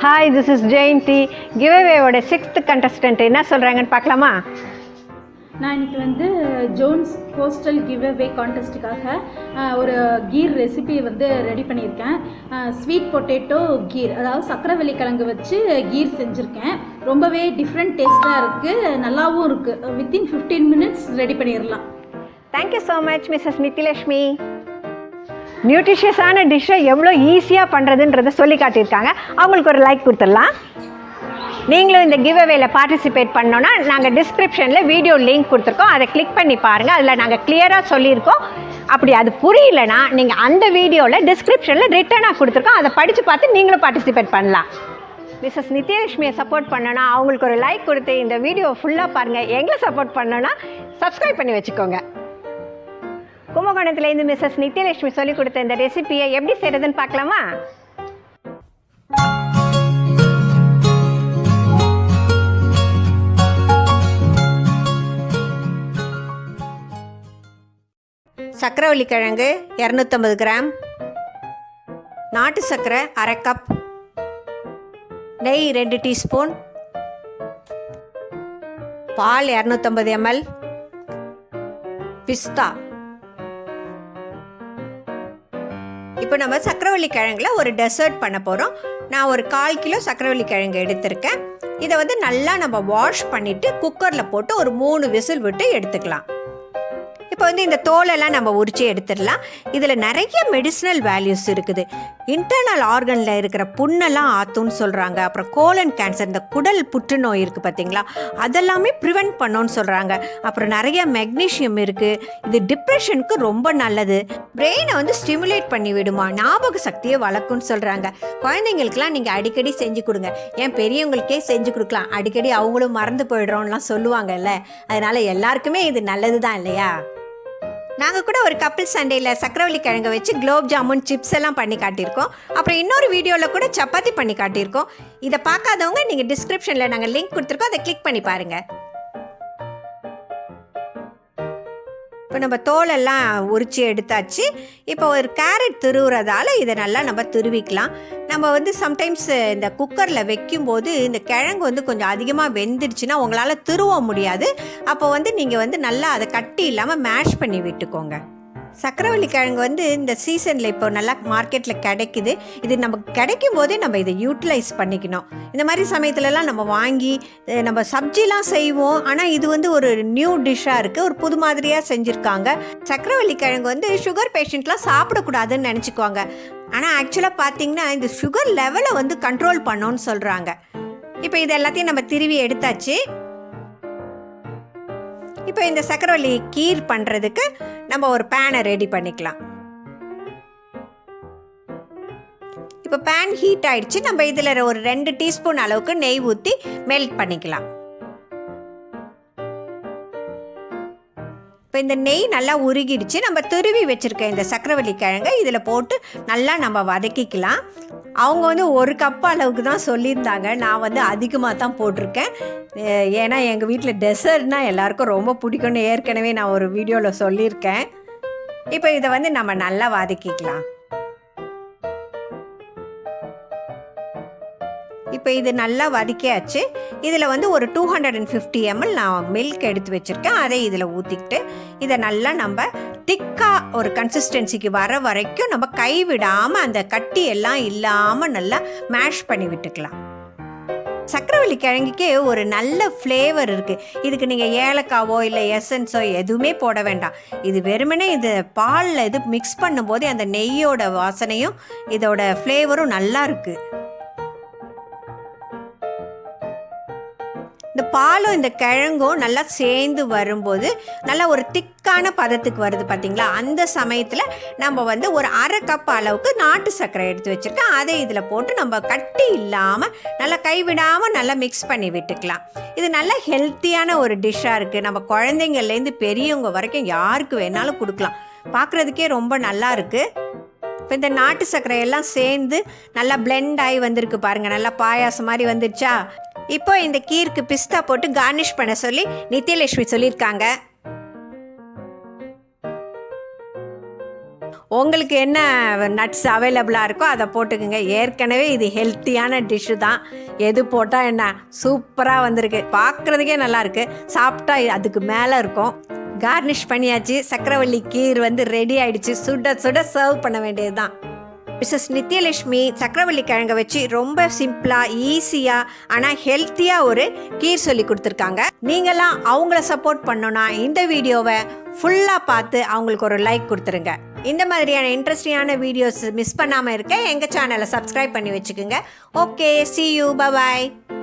Hi, this is Jayanti. Giveaway ஓட 6th contestant என்ன சொல்றாங்கன்னு பார்க்கலாமா? நான் இன்னைக்கு வந்து ஜோன்ஸ் போஸ்டல் கிவ்அவே கான்டெஸ்ட்டுக்காக ஒரு கீர் ரெசிபி வந்து ரெடி பண்ணியிருக்கேன். ஸ்வீட் பொட்டேட்டோ கீர், அதாவது சக்கரவள்ளி கிழங்கு வச்சு கீர் செஞ்சுருக்கேன். ரொம்பவே டிஃப்ரெண்ட் டேஸ்ட்டாக இருக்குது, நல்லாவும் இருக்குது. வித்தின் 15 minutes ரெடி பண்ணிடலாம். Thank you so much Mrs Nithilakshmi. நியூட்ரிஷியஸான டிஷ்ஷை எவ்வளோ ஈஸியாக பண்ணுறதுன்றதை சொல்லி காட்டியிருக்காங்க. அவங்களுக்கு ஒரு லைக் கொடுத்துடலாம். நீங்களும் இந்த கிவ்அவேல பார்ட்டிசிபேட் பண்ணோன்னா நாங்கள் டிஸ்கிரிப்ஷனில் வீடியோ லிங்க் கொடுத்துருக்கோம், அதை கிளிக் பண்ணி பாருங்கள். அதில் நாங்கள் கிளியராக சொல்லியிருக்கோம். அப்படி அது புரியலனா நீங்கள் அந்த வீடியோவில் டிஸ்கிரிப்ஷனில் ரிட்டனாக கொடுத்துருக்கோம், அதை படித்து பார்த்து நீங்களும் பார்ட்டிசிபேட் பண்ணலாம். மிஸ்ஸஸ் நித்யலட்சுமியை சப்போர்ட் பண்ணோன்னா அவங்களுக்கு ஒரு லைக் கொடுத்து இந்த வீடியோ ஃபுல்லாக பாருங்கள். எங்களை சப்போர்ட் பண்ணோன்னா சப்ஸ்கிரைப் பண்ணி வச்சுக்கோங்க. கும்பகோணத்துலேருந்து மிஸ்ஸஸ் நித்யலட்சுமி சொல்லிக் கொடுத்த இந்த ரெசிபியை எப்படி செய்கிறதுன்னு பார்க்கலாமா? சக்கரவள்ளி கிழங்கு 250 கிராம், நாட்டு சர்க்கரை 1/2 கப், நெய் 2 டீஸ்பூன், பால் 250 ml, பிஸ்தா. இப்போ நம்ம சக்கரவள்ளி கிழங்குல ஒரு டெசர்ட் பண்ண போகிறோம். நான் ஒரு 1/4 கிலோ சக்கரவள்ளி கிழங்கு எடுத்திருக்கேன். இதை வந்து நல்லா நம்ம வாஷ் பண்ணிவிட்டு குக்கரில் போட்டு ஒரு 3 விசில் விட்டு எடுத்துக்கலாம். இப்போ வந்து இந்த தோலெல்லாம் நம்ம உரித்து எடுத்துடலாம். இதில் நிறைய மெடிசினல் வேல்யூஸ் இருக்குது. இன்டர்னல் ஆர்கனில் இருக்கிற புண்ணெல்லாம் ஆற்றுன்னு சொல்கிறாங்க. அப்புறம் கோலன் கேன்சர், இந்த குடல் புற்றுநோய் இருக்குது பார்த்தீங்களா, அதெல்லாமே ப்ரிவெண்ட் பண்ணோன்னு சொல்கிறாங்க. அப்புறம் நிறைய மெக்னீஷியம் இருக்குது. இது டிப்ரெஷனுக்கு ரொம்ப நல்லது. பிரெயினை வந்து ஸ்டிமுலேட் பண்ணி விடுமா, ஞாபக சக்தியை வளர்க்கும்னு சொல்கிறாங்க. குழந்தைங்களுக்கெல்லாம் நீங்கள் அடிக்கடி செஞ்சு கொடுங்க. ஏன் பெரியவங்களுக்கே செஞ்சு கொடுக்கலாம், அடிக்கடி அவங்களும் மறந்து போயிடுறோம்லாம் சொல்லுவாங்கல்ல. அதனால் எல்லாருக்குமே இது நல்லது தான் இல்லையா? நாங்கள் கூட ஒரு கப்பிள் சண்டேயில் சக்கரவள்ளி கிழங்கு வச்சு குலோப் ஜாமுன் சிப்ஸ் எல்லாம் பண்ணி காட்டியிருக்கோம். அப்புறம் இன்னொரு வீடியோவில் கூட சப்பாத்தி பண்ணி காட்டியிருக்கோம். இதை பார்க்காதவங்க நீங்கள் டிஸ்கிரிப்ஷனில் நாங்கள் லிங்க் கொடுத்துருக்கோம், அதை கிளிக் பண்ணி பாருங்கள். இப்போ நம்ம தோலெல்லாம் உரித்து எடுத்தாச்சு. இப்போ ஒரு கேரட் துருவுறதால இதை நல்லா நம்ம துருவிக்கலாம். நம்ம வந்து சம்டைம்ஸ் இந்த குக்கரில் வைக்கும்போது இந்த கிழங்கு வந்து கொஞ்சம் அதிகமாக வெந்துடுச்சுன்னா உங்களால் துருவ முடியாது. அப்போ வந்து நீங்கள் வந்து நல்லா அதை கட்டி இல்லாமல் மேஷ் பண்ணி விட்டுக்கோங்க. சக்கரவள்ளி கிழங்கு வந்து இந்த சீசனில் இப்போ நல்லா மார்க்கெட்டில் கிடைக்குது. இது நமக்கு கிடைக்கும் போதே நம்ம இதை யூட்டிலைஸ் பண்ணிக்கணும். இந்த மாதிரி சமயத்துலலாம் நம்ம வாங்கி நம்ம சப்ஜிலாம் செய்வோம். ஆனால் இது வந்து ஒரு நியூ டிஷ்ஷாக இருக்குது, ஒரு புது மாதிரியாக செஞ்சுருக்காங்க. சக்கரவள்ளி கிழங்கு வந்து சுகர் பேஷண்ட்லாம் சாப்பிடக்கூடாதுன்னு நினச்சிக்குவாங்க. ஆனால் ஆக்சுவலாக பார்த்திங்கன்னா இந்த சுகர் லெவலை வந்து கண்ட்ரோல் பண்ணோன்னு சொல்கிறாங்க. இப்போ இது எல்லாத்தையும் நம்ம திருவி எடுத்தாச்சு. இப்போ இந்த சக்கரவள்ளி கீர் பண்ணுறதுக்கு நம்ம ஒரு பேனை ரெடி பண்ணிக்கலாம். இப்போ பேன் ஹீட் ஆயிடுச்சு. நம்ம இதில் ஒரு 2 டீஸ்பூன் அளவுக்கு நெய் ஊற்றி மெல்ட் பண்ணிக்கலாம். இப்போ இந்த நெய் நல்லா உருகிடுச்சு. நம்ம துருவி வச்சுருக்க இந்த சக்கரவள்ளி கிழங்கை இதில் போட்டு நல்லா நம்ம வதக்கிக்கலாம். அவங்க வந்து 1 கப் அளவுக்கு தான் சொல்லியிருந்தாங்க. நான் வந்து அதிகமாக தான் போட்டிருக்கேன். ஏன்னா எங்கள் வீட்டில் டெசர்ட்னால் எல்லாருக்கும் ரொம்ப பிடிக்கும்னு ஏற்கனவே நான் ஒரு வீடியோவில் சொல்லியிருக்கேன். இப்போ இதை வந்து நம்ம நல்லா வதக்கிக்கலாம். இப்போ இது நல்லா வதக்கியாச்சு. இதில் வந்து ஒரு 250 ml நான் மில்க் எடுத்து வச்சுருக்கேன். அதை இதில் ஊற்றிக்கிட்டு இதை நல்லா நம்ம திக்காக ஒரு கன்சிஸ்டன்சிக்கு வர வரைக்கும் நம்ம கைவிடாமல் அந்த கட்டி எல்லாம் இல்லாமல் நல்லா மேஷ் பண்ணி விட்டுக்கலாம். சக்கரவள்ளி கிழங்குக்கே ஒரு நல்ல ஃப்ளேவர் இருக்குது. இதுக்கு நீங்கள் ஏலக்காவோ இல்லை எசன்ஸோ எதுவுமே போட வேண்டாம். இது வெறுமனே இது பாலில் இது மிக்ஸ் பண்ணும்போது அந்த நெய்யோட வாசனையும் இதோட ஃப்ளேவரும் நல்லா இருக்குது. இந்த பாலும் இந்த கிழங்கும் நல்லா சேர்ந்து வரும்போது நல்லா ஒரு திக்கான பதத்துக்கு வருது பார்த்தீங்களா. அந்த சமயத்தில் நம்ம வந்து ஒரு 1/2 கப் அளவுக்கு நாட்டு சர்க்கரை எடுத்து வச்சுருக்கேன். அதை இதில் போட்டு நம்ம கட்டி இல்லாமல் நல்லா கைவிடாமல் நல்லா மிக்ஸ் பண்ணி விட்டுக்கலாம். இது நல்ல ஹெல்த்தியான ஒரு டிஷ்ஷாக இருக்குது. நம்ம குழந்தைங்கள்லேருந்து பெரியவங்க வரைக்கும் யாருக்கு வேணாலும் கொடுக்கலாம். பார்க்குறதுக்கே ரொம்ப நல்லா இருக்குது. இப்போ இந்த நாட்டு சர்க்கரையெல்லாம் சேர்ந்து நல்லா பிளெண்ட் ஆகி வந்திருக்கு பாருங்கள். நல்லா பாயாசம் மாதிரி வந்துடுச்சா. இப்போ இந்த கீருக்கு பிஸ்தா போட்டு கார்னிஷ் பண்ண சொல்லி நித்யலட்சுமி சொல்லியிருக்காங்க. உங்களுக்கு என்ன நட்ஸ் அவைலபிளாக இருக்கோ அதை போட்டுக்குங்க. ஏற்கனவே இது ஹெல்த்தியான டிஷ்ஷு தான். எது போட்டால் என்ன சூப்பராக வந்திருக்கு. பார்க்குறதுக்கே நல்லாயிருக்கு, சாப்பிட்டா அதுக்கு மேலே இருக்கும். கார்னிஷ் பண்ணியாச்சு. சக்கரவள்ளி கீர் வந்து ரெடி ஆகிடுச்சு. சுட சுட சர்வ் பண்ண வேண்டியது தான். மிஸ்ஸஸ் நித்யலட்சுமி சக்கரவள்ளி கிழங்கை வச்சு ரொம்ப சிம்பிளாக ஈஸியாக ஆனால் ஹெல்த்தியாக ஒரு கீர் சொல்லி கொடுத்துருக்காங்க. நீங்களாம் அவங்கள சப்போர்ட் பண்ணோன்னா இந்த வீடியோவை ஃபுல்லாக பார்த்து அவங்களுக்கு ஒரு லைக் கொடுத்துருங்க. இந்த மாதிரியான இன்ட்ரெஸ்டிங்கான வீடியோஸ் மிஸ் பண்ணாமல் இருக்க எங்கள் சேனலை சப்ஸ்கிரைப் பண்ணி வச்சுக்கோங்க. Okay, see you, bye bye.